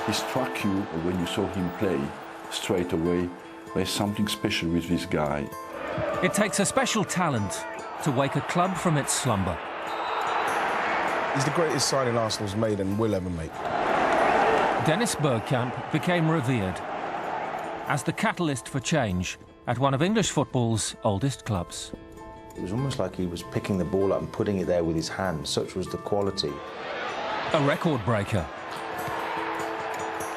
He struck you when you saw him play straight away. There's something special with this guy. It takes a special talent to wake a club from its slumber. He's the greatest signing Arsenal's made and will ever make. Dennis Bergkamp became revered as the catalyst for change at one of English football's oldest clubs. It was almost like he was picking the ball up and putting it there with his hand. Such was the quality. A record breaker.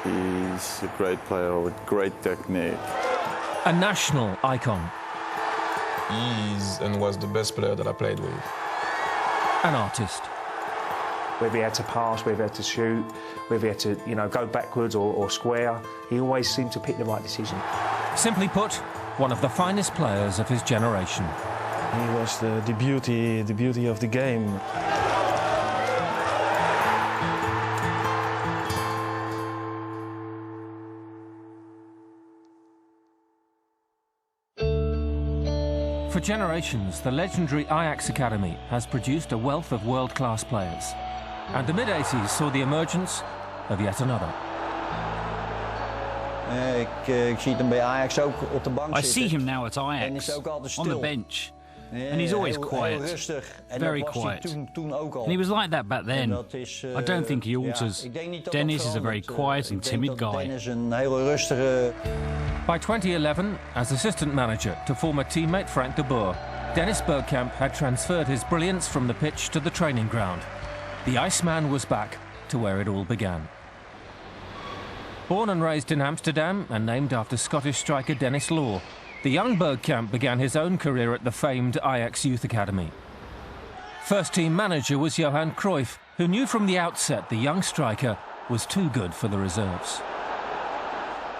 He's a great player with great technique. A national icon. He is and was the best player that I played with. An artist. Whether he had to pass, whether he had to shoot, whether he had to, go backwards or square, he always seemed to pick the right decision. Simply put, one of the finest players of his generation. He was the beauty of the game. For generations, the legendary Ajax Academy has produced a wealth of world-class players. And the mid-80s saw the emergence of yet another. I see him now at Ajax, on the bench, and he's always quiet, very quiet. And he was like that back then. I don't think he alters. Dennis is a very quiet and timid guy. By 2011, as assistant manager to former teammate Frank de Boer, Dennis Bergkamp had transferred his brilliance from the pitch to the training ground. The Iceman was back to where it all began. Born and raised in Amsterdam and named after Scottish striker Dennis Law, the young Bergkamp began his own career at the famed Ajax Youth Academy. First-team manager was Johan Cruyff, who knew from the outset the young striker was too good for the reserves.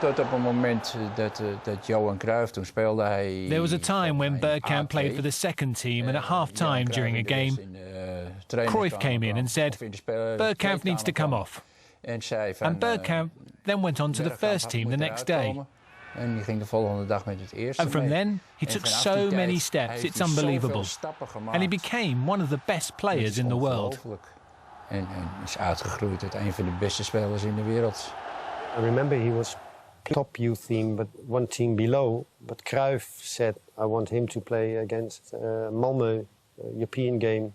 There was a time when Bergkamp played for the second team, and at half-time during a game, Cruyff came in and said, Bergkamp needs to come off. And Bergkamp then went on to the first team the next day. And from then, he took so many steps, it's unbelievable. And he became one of the best players in the world. I remember he was top youth team, but one team below. But Cruyff said, I want him to play against Malmö, European game.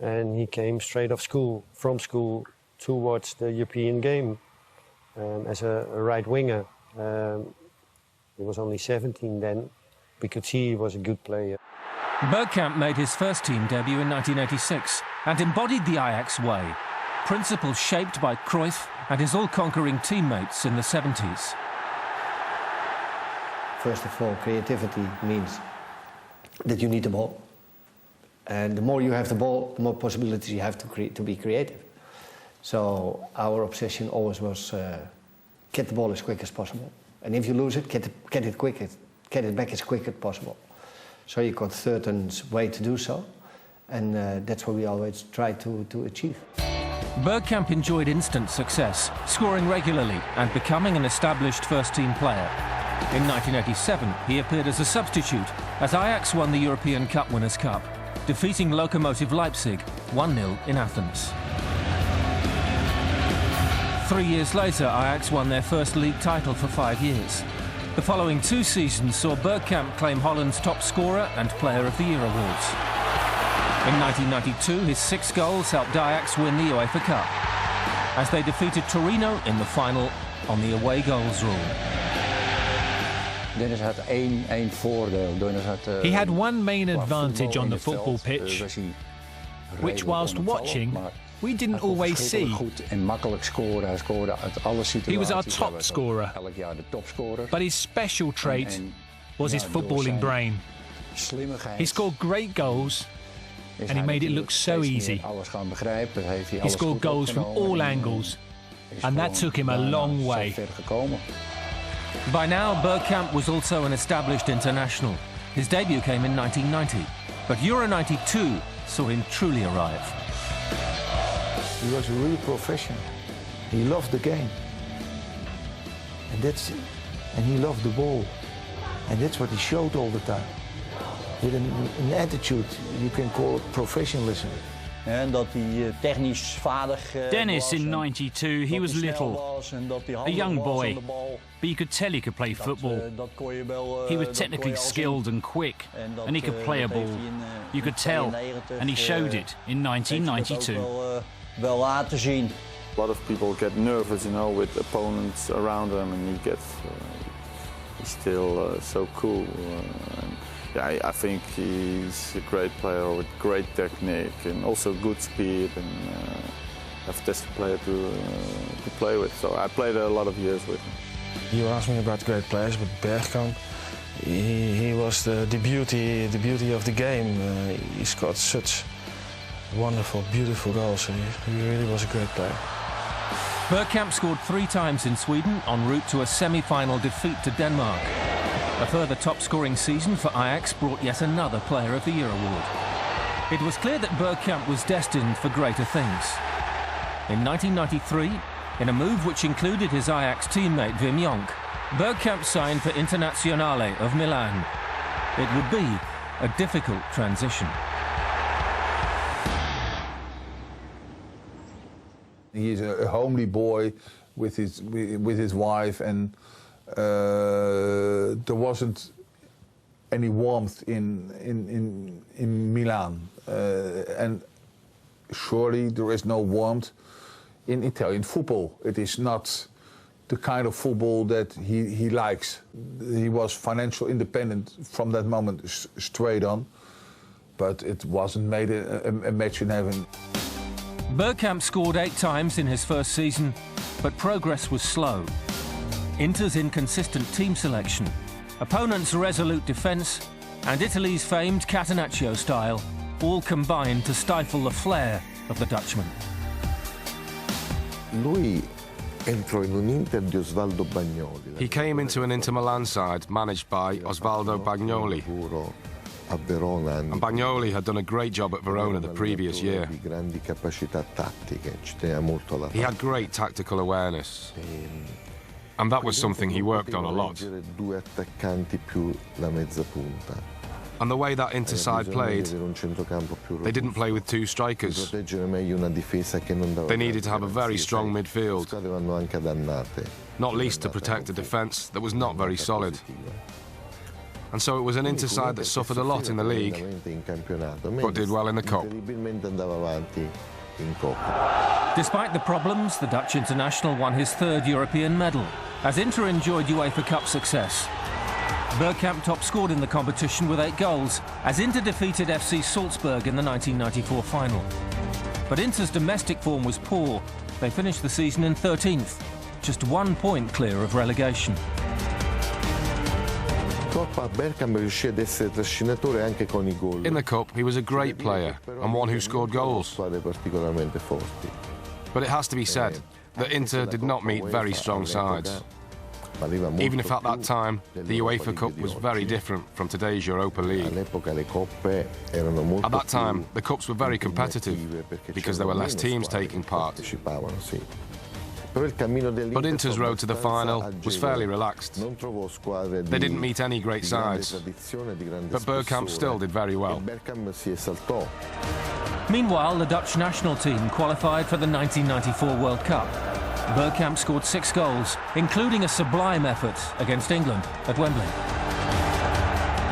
And he came straight from school towards the European game as a right winger. He was only 17 then. We could see he was a good player. Bergkamp made his first team debut in 1986 and embodied the Ajax way, principles shaped by Cruyff and his all-conquering teammates in the 70s. First of all, creativity means that you need the ball. And the more you have the ball, the more possibilities you have to be creative. So our obsession always was get the ball as quick as possible. And if you lose it, get it back as quick as possible. So you got a certain way to do so. And that's what we always try to achieve. Bergkamp enjoyed instant success, scoring regularly and becoming an established first-team player. In 1987, he appeared as a substitute as Ajax won the European Cup Winners' Cup, defeating Lokomotiv Leipzig 1-0 in Athens. 3 years later, Ajax won their first league title for 5 years. The following 2 seasons saw Bergkamp claim Holland's top scorer and Player of the Year awards. In 1992, his 6 goals helped Ajax win the UEFA Cup, as they defeated Torino in the final on the away goals rule. He had one main advantage on the football pitch, which whilst watching, we didn't always see. He was our top scorer, but his special trait was his footballing brain. He scored great goals, and he made it look so easy. He scored goals from all angles, and that took him a long way. By now, Bergkamp was also an established international. His debut came in 1990, but Euro 92 saw him truly arrive. He was a real professional. He loved the game. And he loved the ball. And that's what he showed all the time. With an attitude, you can call it professionalism. Dennis in '92, he was little, a young boy, but you could tell he could play football. He was technically skilled and quick, and he could play a ball. You could tell, and he showed it in 1992. A lot of people get nervous, you know, with opponents around them, and he's still so cool. Yeah, I think he's a great player with great technique and also good speed, and a fantastic player to play with. So I played a lot of years with him. You asked me about great players, but Bergkamp, he was the beauty of the game. He scored such wonderful, beautiful goals. He really was a great player. Bergkamp scored 3 times in Sweden en route to a semi-final defeat to Denmark. A further top-scoring season for Ajax brought yet another Player of the Year award. It was clear that Bergkamp was destined for greater things. In 1993, in a move which included his Ajax teammate Wim Jonk, Bergkamp signed for Internazionale of Milan. It would be a difficult transition. He is a homely boy with his wife, and there wasn't any warmth in Milan, and surely there is no warmth in Italian football. It is not the kind of football that he likes. He was financial independent from that moment straight on, but it wasn't made a match in heaven. Bergkamp scored 8 times in his first season, but progress was slow. Inter's inconsistent team selection, opponents' resolute defence, and Italy's famed Catenaccio style all combined to stifle the flair of the Dutchman. He came into an Inter Milan side managed by Osvaldo Bagnoli. And Bagnoli had done a great job at Verona the previous year. He had great tactical awareness, and that was something he worked on a lot. And the way that Inter side played, they didn't play with 2 strikers. They needed to have a very strong midfield, not least to protect a defence that was not very solid. And so it was an Inter side that suffered a lot in the league, but did well in the cup. Despite the problems, the Dutch international won his 3rd European medal, as Inter enjoyed UEFA Cup success. Bergkamp top-scored in the competition with 8 goals, as Inter defeated FC Salzburg in the 1994 final. But Inter's domestic form was poor. They finished the season in 13th, just 1 point clear of relegation. In the cup, he was a great player and one who scored goals. But it has to be said that Inter did not meet very strong sides. Even if at that time, the UEFA Cup was very different from today's Europa League. At that time, the cups were very competitive because there were less teams taking part. But Inter's road to the final was fairly relaxed. They didn't meet any great sides, but Bergkamp still did very well. Meanwhile, the Dutch national team qualified for the 1994 World Cup. Bergkamp scored 6 goals, including a sublime effort against England at Wembley.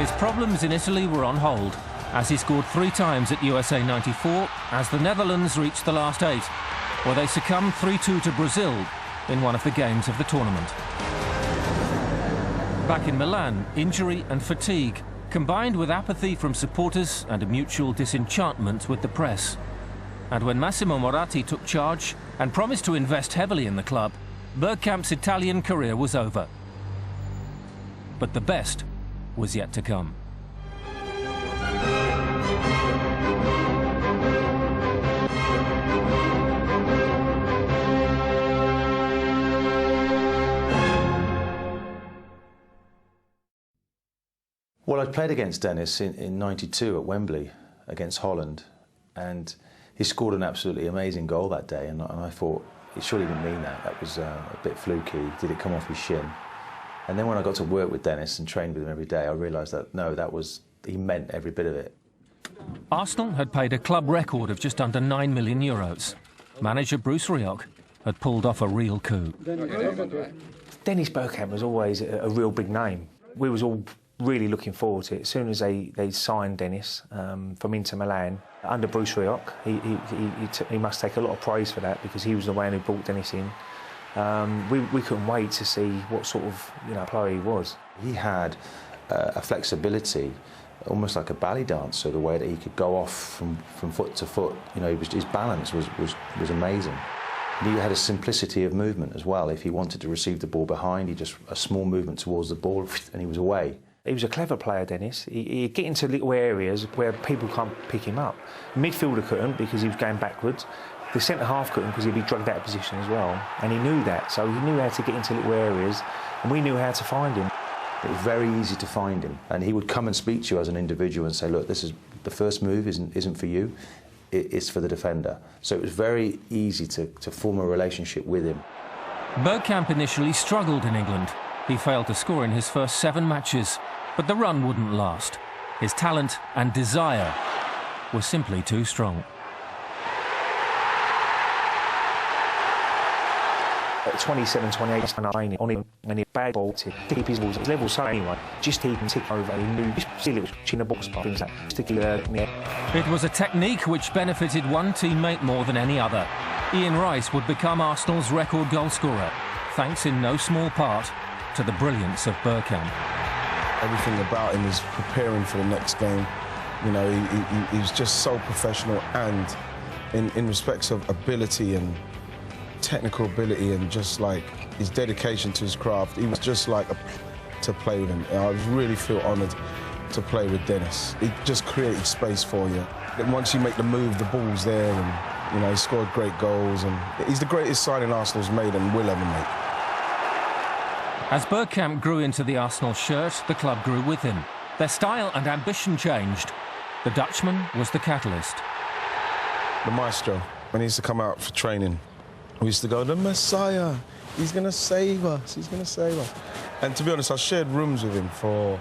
His problems in Italy were on hold, as he scored 3 times at USA '94 as the Netherlands reached the last 8. Where they succumbed 3-2 to Brazil in one of the games of the tournament. Back in Milan, injury and fatigue, combined with apathy from supporters and a mutual disenchantment with the press. And when Massimo Moratti took charge and promised to invest heavily in the club, Bergkamp's Italian career was over. But the best was yet to come. Well, I played against Dennis in '92 at Wembley against Holland, and he scored an absolutely amazing goal that day, and I thought, he surely didn't mean that. That was a bit fluky. Did it come off his shin? And then when I got to work with Dennis and trained with him every day, I realised that, no, he meant every bit of it. Arsenal had paid a club record of just under €9 million. Manager Bruce Rioch had pulled off a real coup. Dennis Bergkamp was always a real big name. We was all really looking forward to it. As soon as they signed Dennis from Inter Milan under Bruce Rioch, he must take a lot of praise for that, because he was the man who brought Dennis in. We couldn't wait to see what sort of player he was. He had a flexibility, almost like a ballet dancer, the way that he could go off from foot to foot. His balance was amazing. He had a simplicity of movement as well. If he wanted to receive the ball behind, he just a small movement towards the ball and he was away. He was a clever player, Dennis. He'd get into little areas where people can't pick him up. The midfielder couldn't, because he was going backwards. The centre-half couldn't, because he'd be drugged out of position as well. And he knew that, so he knew how to get into little areas, and we knew how to find him. It was very easy to find him, and he would come and speak to you as an individual and say, look, this is the first move isn't for you, it's for the defender. So it was very easy to form a relationship with him. Bergkamp initially struggled in England. He failed to score in his first 7 matches, but the run wouldn't last. His talent and desire were simply too strong. At 27, 28, on him, and he bad ball to keep his balls at his level. So anyway, just he can tick over. He knew still it was chin the box, but things like sticky It was a technique which benefited one teammate more than any other. Ian Rice would become Arsenal's record goalscorer, thanks in no small part to the brilliance of Bergkamp. Everything about him is preparing for the next game. He was just so professional, and in respects of ability and technical ability, and just like his dedication to his craft, he was just like to play with him. I really feel honoured to play with Dennis. He just created space for you. And once you make the move, the ball's there, and he scored great goals, and he's the greatest signing Arsenal's made and will ever make. As Bergkamp grew into the Arsenal shirt, the club grew with him. Their style and ambition changed. The Dutchman was the catalyst. The maestro, when he used to come out for training, we used to go, the Messiah, he's going to save us, he's going to save us. And to be honest, I shared rooms with him for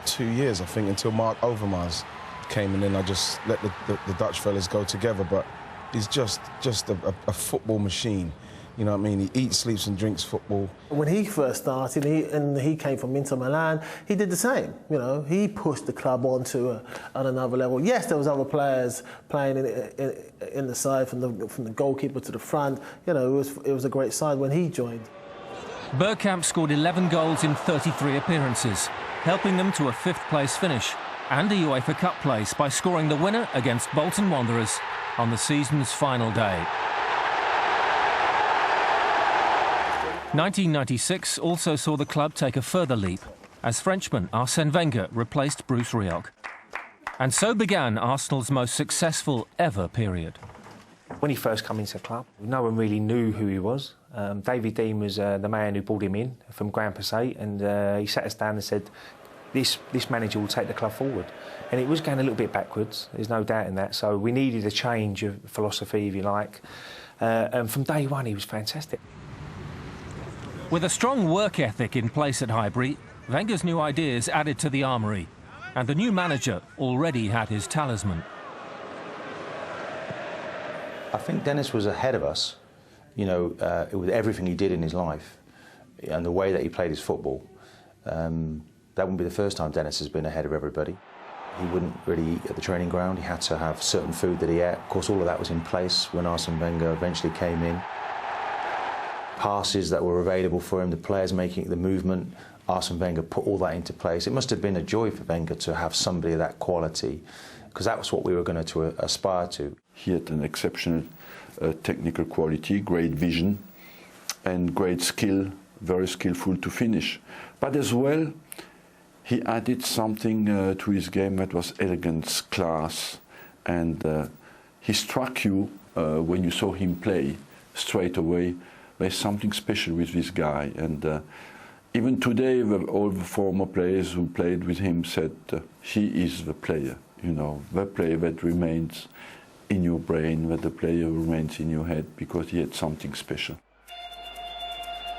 2 years, I think, until Mark Overmars came, and then I just let the Dutch fellas go together. But he's just a football machine. You know what I mean? He eats, sleeps and drinks football. When he first started, he came from Inter Milan, he did the same. He pushed the club on another level. Yes, there was other players playing in the side, from the goalkeeper to the front. It was a great side when he joined. Bergkamp scored 11 goals in 33 appearances, helping them to a 5th place finish and a UEFA Cup place by scoring the winner against Bolton Wanderers on the season's final day. 1996 also saw the club take a further leap as Frenchman Arsène Wenger replaced Bruce Rioch. And so began Arsenal's most successful ever period. When he first came into the club, no one really knew who he was. David Dean was the man who brought him in from Grand Passat, and he sat us down and said, this manager will take the club forward. And it was going a little bit backwards, there's no doubt in that, so we needed a change of philosophy, if you like. And from day one, he was fantastic. With a strong work ethic in place at Highbury, Wenger's new ideas added to the armoury, and the new manager already had his talisman. I think Dennis was ahead of us, with everything he did in his life and the way that he played his football. That wouldn't be the first time Dennis has been ahead of everybody. He wouldn't really eat at the training ground. He had to have certain food that he ate. Of course, all of that was in place when Arsène Wenger eventually came in. Passes that were available for him, the players making the movement, Arsène Wenger put all that into place. It must have been a joy for Wenger to have somebody of that quality, because that was what we were going to aspire to. He had an exceptional technical quality, great vision, and great skill, very skillful to finish. But as well, he added something to his game that was elegance, class, and he struck you when you saw him play straight away. There's something special with this guy, and even today, all the former players who played with him said he is the player, the player that remains in your brain, that the player remains in your head, because he had something special.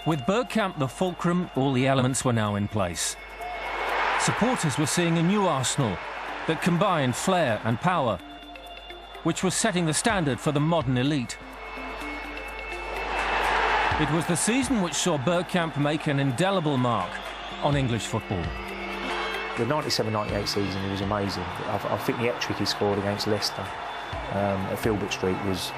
With Bergkamp the fulcrum, all the elements were now in place. Supporters were seeing a new Arsenal, that combined flair and power, which was setting the standard for the modern elite. It was the season which saw Bergkamp make an indelible mark on English football. The 97-98 season, he was amazing. I think the hat-trick he scored against Leicester at Filbert Street was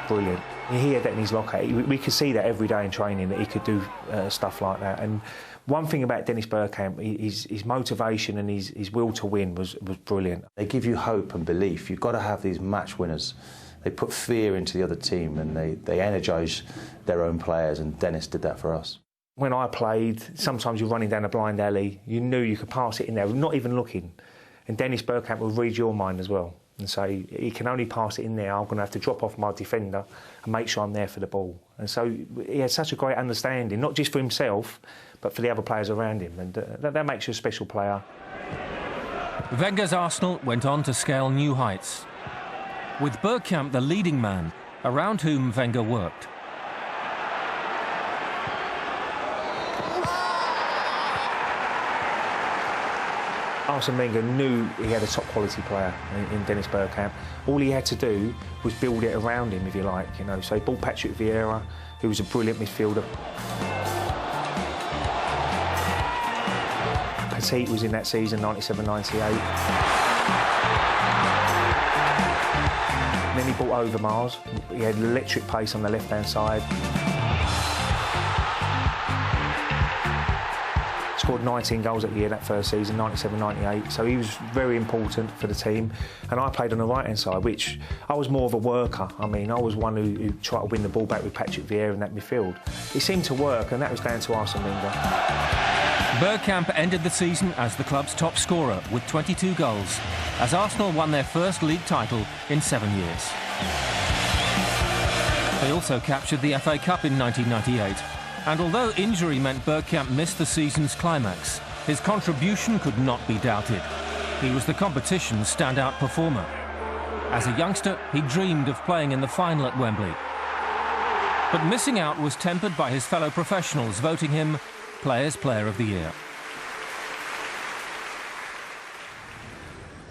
brilliant. He had that in his locker. We could see that every day in training, that he could do stuff like that. And one thing about Dennis Bergkamp, his motivation and his will to win was brilliant. They give you hope and belief. You've got to have these match winners. They put fear into the other team and they energise their own players, and Dennis did that for us. When I played, sometimes you're running down a blind alley, you knew you could pass it in there, not even looking. And Dennis Bergkamp would read your mind as well and say, he can only pass it in there, I'm going to have to drop off my defender and make sure I'm there for the ball. And so he had such a great understanding, not just for himself, but for the other players around him, and that makes you a special player. Wenger's Arsenal went on to scale new heights, with Bergkamp the leading man around whom Wenger worked. Arsene Wenger knew he had a top quality player in Dennis Bergkamp. All he had to do was build it around him, if you like, you know. So he bought Patrick Vieira, who was a brilliant midfielder. Petit was in that season, 97-98. Then he bought Overmars. He had electric pace on the left-hand side. Scored 19 goals that year, that first season, 97-98. So he was very important for the team. And I played on the right-hand side, which I was more of a worker. I mean, I was one who tried to win the ball back with Patrick Vieira in that midfield. It seemed to work, and that was down to Arsene Wenger. Bergkamp ended the season as the club's top scorer with 22 goals, as Arsenal won their first league title in 7 years. They also captured the FA Cup in 1998. And although injury meant Bergkamp missed the season's climax, his contribution could not be doubted. He was the competition's standout performer. As a youngster, he dreamed of playing in the final at Wembley. But missing out was tempered by his fellow professionals voting him Players' Player of the Year.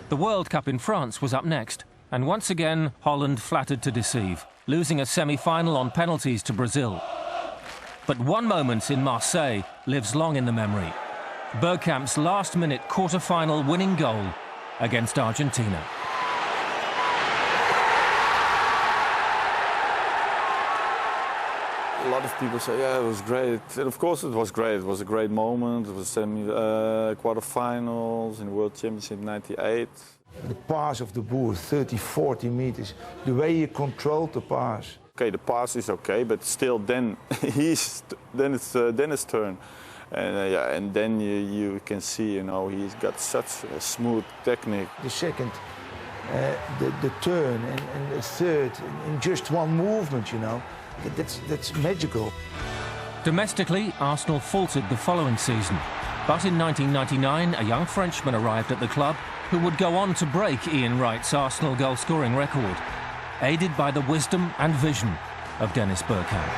The World Cup in France was up next, and once again Holland flattered to deceive, losing a semi-final on penalties to Brazil. But one moment in Marseille lives long in the memory. Bergkamp's last-minute quarter-final winning goal against Argentina. A lot of people say, yeah, it was great. And of course it was great. It was a great moment. It was quarter-finals in the World Championship in '98. The pass of the Boer, 30, 40 meters. The way he controlled the pass. Okay, the pass is okay, but still, then it's Dennis' turn, and yeah, and then you can see, you know, he's got such a smooth technique. The second, the turn, and the third, in just one movement, you know, that's magical. Domestically, Arsenal faltered the following season, but in 1999, a young Frenchman arrived at the club who would go on to break Ian Wright's Arsenal goal-scoring record, aided by the wisdom and vision of Dennis Bergkamp.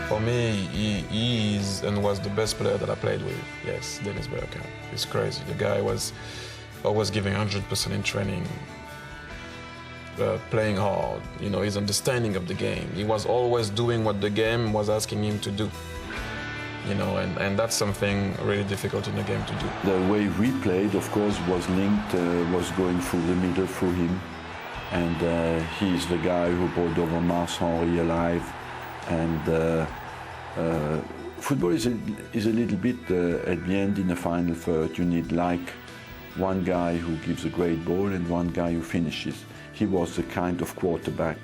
For me, he is and was the best player that I played with. Yes, Dennis Bergkamp. It's crazy. The guy was always giving 100% in training, playing hard. You know, his understanding of the game. He was always doing what the game was asking him to do. You know, and that's something really difficult in the game to do. The way we played, of course, was linked, was going through the middle through him. And he's the guy who brought Overmars Henry alive. And football is a little bit, at the end, in the final third, you need like one guy who gives a great ball and one guy who finishes. He was the kind of quarterback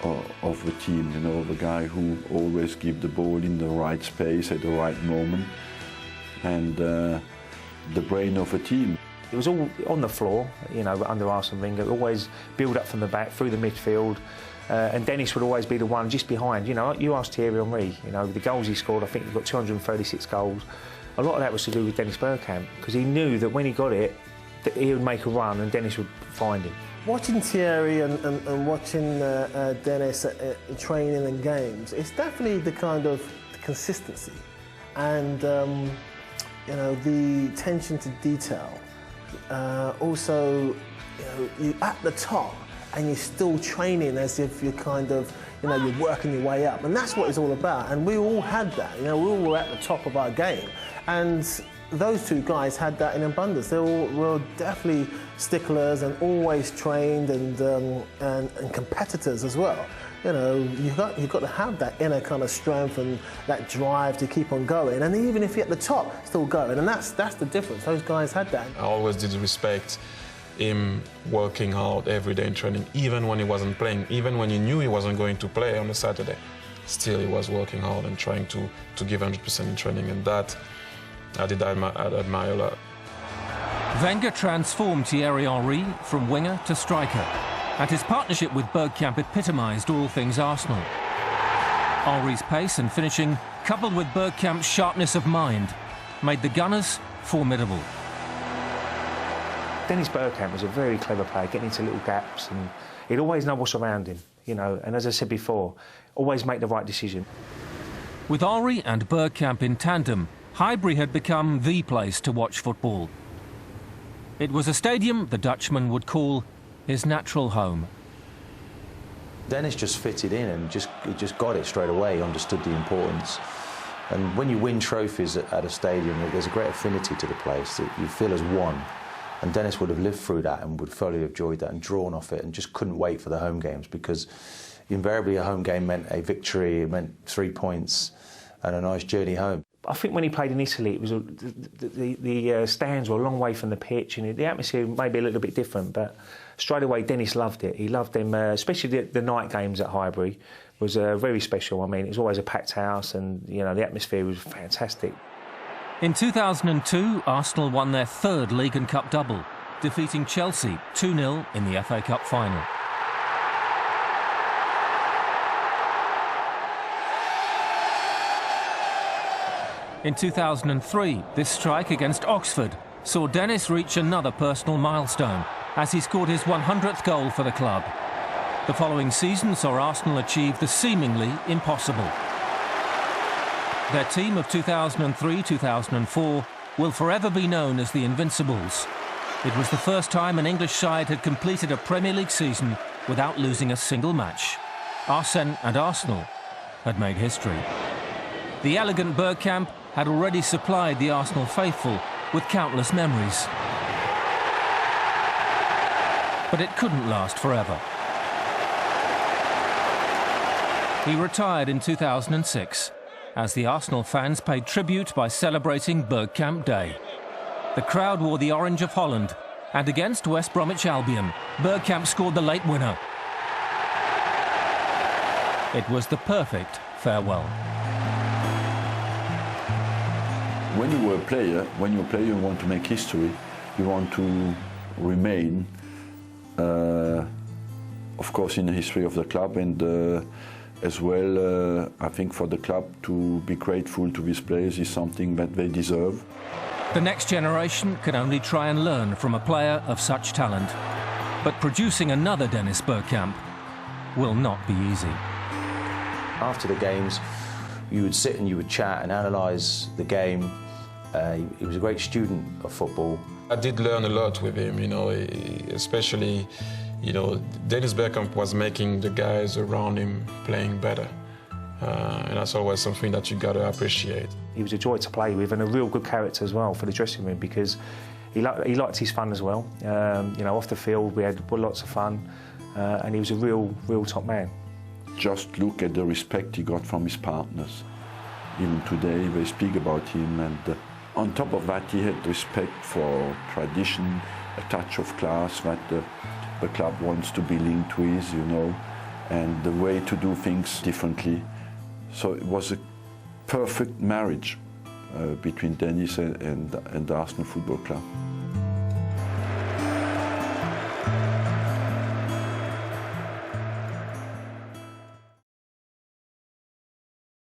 of the team, you know, the guy who always gives the ball in the right space at the right moment, and the brain of a team. It was all on the floor, you know, under Arsene Wenger, always build up from the back, through the midfield, and Dennis would always be the one just behind. You know, you asked Thierry Henry, you know, the goals he scored, I think he got 236 goals. A lot of that was to do with Dennis Bergkamp, because he knew that when he got it, that he would make a run and Dennis would find him. Watching Thierry and watching Dennis at training and games, it's definitely the kind of consistency and you know, the attention to detail. Also, you know, you're at the top and you're still training as if you're kind of, you know, you're working your way up. And that's what it's all about. And we all had that, you know, we all were at the top of our game. And those two guys had that in abundance. They were definitely sticklers and always trained and competitors as well. You know, you've got to have that inner kind of strength and that drive to keep on going. And even if you're at the top, still going. And that's the difference. Those guys had that. I always did respect him working hard every day in training, even when he wasn't playing, even when he knew he wasn't going to play on a Saturday. Still, he was working hard and trying to give 100% in training, and that I'd admire a lot. Wenger transformed Thierry Henry from winger to striker, and his partnership with Bergkamp epitomised all things Arsenal. Henry's pace and finishing, coupled with Bergkamp's sharpness of mind, made the Gunners formidable. Dennis Bergkamp was a very clever player, getting into little gaps, and he'd always know what's around him, you know, and as I said before, always make the right decision. With Henry and Bergkamp in tandem, Highbury had become the place to watch football. It was a stadium the Dutchman would call his natural home. Dennis just fitted in and he just got it straight away. He understood the importance. And when you win trophies at a stadium, there's a great affinity to the place that you feel as one. And Dennis would have lived through that and would thoroughly have enjoyed that and drawn off it and just couldn't wait for the home games, because invariably a home game meant a victory, it meant 3 points and a nice journey home. I think when he played in Italy, it was the stands were a long way from the pitch, and the atmosphere may be a little bit different, but straight away Dennis loved it. He loved them, especially the night games at Highbury was very special. I mean, it was always a packed house, and you know the atmosphere was fantastic. In 2002, Arsenal won their third League and Cup double, defeating Chelsea 2-0 in the FA Cup final. In 2003, this strike against Oxford saw Dennis reach another personal milestone as he scored his 100th goal for the club. The following season saw Arsenal achieve the seemingly impossible. Their team of 2003-2004 will forever be known as the Invincibles. It was the first time an English side had completed a Premier League season without losing a single match. Arsene and Arsenal had made history. The elegant Bergkamp had already supplied the Arsenal faithful with countless memories. But it couldn't last forever. He retired in 2006 as the Arsenal fans paid tribute by celebrating Bergkamp Day. The crowd wore the orange of Holland, and against West Bromwich Albion, Bergkamp scored the late winner. It was the perfect farewell. When you were a player, you want to make history, you want to remain, of course, in the history of the club, and as well, I think for the club to be grateful to these players is something that they deserve. The next generation can only try and learn from a player of such talent. But producing another Dennis Bergkamp will not be easy. After the games, you would sit and you would chat and analyse the game. He was a great student of football. I did learn a lot with him, you know, especially, you know, Dennis Bergkamp was making the guys around him playing better. And that's always something that you got to appreciate. He was a joy to play with and a real good character as well for the dressing room, because he liked his fun as well. You know, off the field we had lots of fun, and he was a real top man. Just look at the respect he got from his partners. Even today they speak about him, and on top of that he had respect for tradition, a touch of class that the club wants to be linked with, you know, and the way to do things differently. So it was a perfect marriage between Dennis and the Arsenal Football Club.